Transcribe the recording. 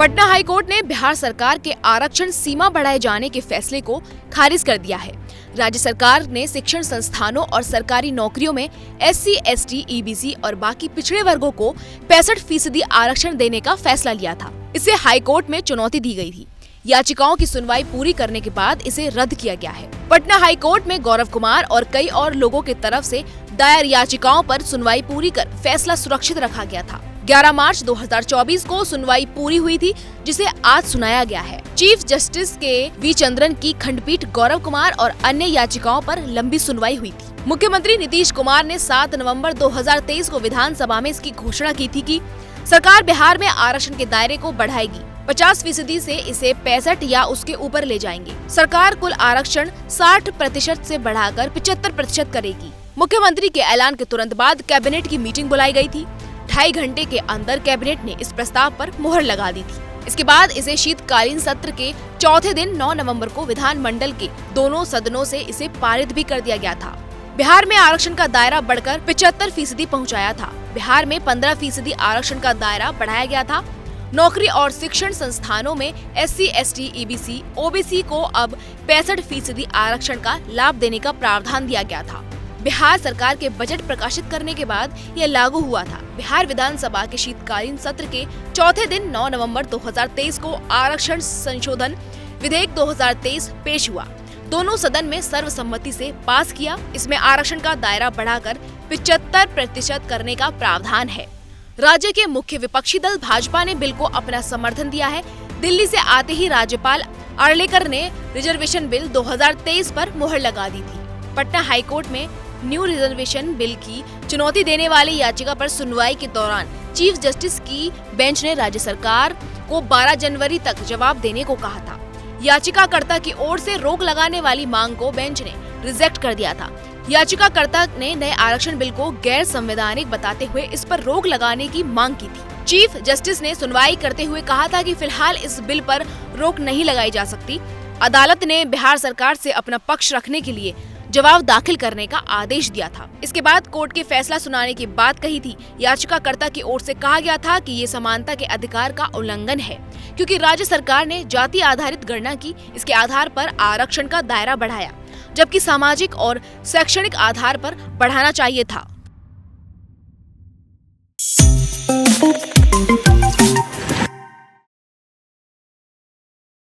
Patna high court ने बिहार सरकार के आरक्षण सीमा बढ़ाए जाने के फैसले को खारिज कर दिया है। राज्य सरकार ने शिक्षण संस्थानों और सरकारी नौकरियों में SC, ST, EBC और बाकी पिछड़े वर्गों को 65% आरक्षण देने का फैसला लिया था। इसे हाईकोर्ट में चुनौती दी गई थी। याचिकाओं की सुनवाई पूरी करने के बाद इसे रद्द किया गया है। पटना हाईकोर्ट में गौरव कुमार और कई और लोगों की तरफ से दायर याचिकाओं पर सुनवाई पूरी कर फैसला सुरक्षित रखा गया था। 11 मार्च 2024 को सुनवाई पूरी हुई थी, जिसे आज सुनाया गया है। चीफ जस्टिस के वी चंद्रन की खंडपीठ गौरव कुमार और अन्य याचिकाओं पर लंबी सुनवाई हुई थी। मुख्यमंत्री नीतीश कुमार ने 7 नवंबर 2023 को विधानसभा में इसकी घोषणा की थी कि सरकार बिहार में आरक्षण के दायरे को बढ़ाएगी। 50% से इसे 65 या उसके ऊपर ले जाएंगे। सरकार कुल आरक्षण 60% से बढ़ाकर 75% करेगी। मुख्यमंत्री के ऐलान के तुरंत बाद कैबिनेट की मीटिंग बुलाई गई थी। 2.5 घंटे के अंदर कैबिनेट ने इस प्रस्ताव पर मुहर लगा दी थी। इसके बाद इसे शीतकालीन सत्र के चौथे दिन 9 नवंबर को विधानमंडल के दोनों सदनों से इसे पारित भी कर दिया गया था। बिहार में आरक्षण का दायरा बढ़कर 75% पहुंचाया था। बिहार में 15% आरक्षण का दायरा बढ़ाया गया था। नौकरी और शिक्षण संस्थानों में SC, ST, EBC, OBC को अब 65% आरक्षण का लाभ देने का प्रावधान दिया गया था। बिहार सरकार के बजट प्रकाशित करने के बाद यह लागू हुआ था। बिहार विधानसभा के शीतकालीन सत्र के चौथे दिन 9 नवंबर 2023 को आरक्षण संशोधन विधेयक 2023 पेश हुआ। दोनों सदन में सर्वसम्मति से पास किया। इसमें आरक्षण का दायरा बढ़ाकर 75% करने का प्रावधान है। राज्य के मुख्य विपक्षी दल भाजपा ने बिल को अपना समर्थन दिया है। दिल्ली से आते ही राज्यपाल आर्लेकर ने रिजर्वेशन बिल 2023 पर मुहर लगा दी थी। पटना हाईकोर्ट में न्यू रिजर्वेशन बिल की चुनौती देने वाली याचिका पर सुनवाई के दौरान चीफ जस्टिस की बेंच ने राज्य सरकार को 12 जनवरी तक जवाब देने को कहा था। याचिकाकर्ता की ओर से रोक लगाने वाली मांग को बेंच ने रिजेक्ट कर दिया था। याचिकाकर्ता ने नए आरक्षण बिल को गैर संवैधानिक बताते हुए इस पर रोक लगाने की मांग की थी। चीफ जस्टिस ने सुनवाई करते हुए कहा था कि फिलहाल इस बिल पर रोक नहीं लगाई जा सकती। अदालत ने बिहार सरकार से अपना पक्ष रखने के लिए जवाब दाखिल करने का आदेश दिया था। इसके बाद कोर्ट के फैसला सुनाने की बात कही थी। याचिकाकर्ता की ओर से कहा गया था कि ये समानता के अधिकार का उल्लंघन है, क्योंकि राज्य सरकार ने जाति आधारित गणना की। इसके आधार पर आरक्षण का दायरा बढ़ाया, जबकि सामाजिक और शैक्षणिक आधार पर बढ़ाना चाहिए था।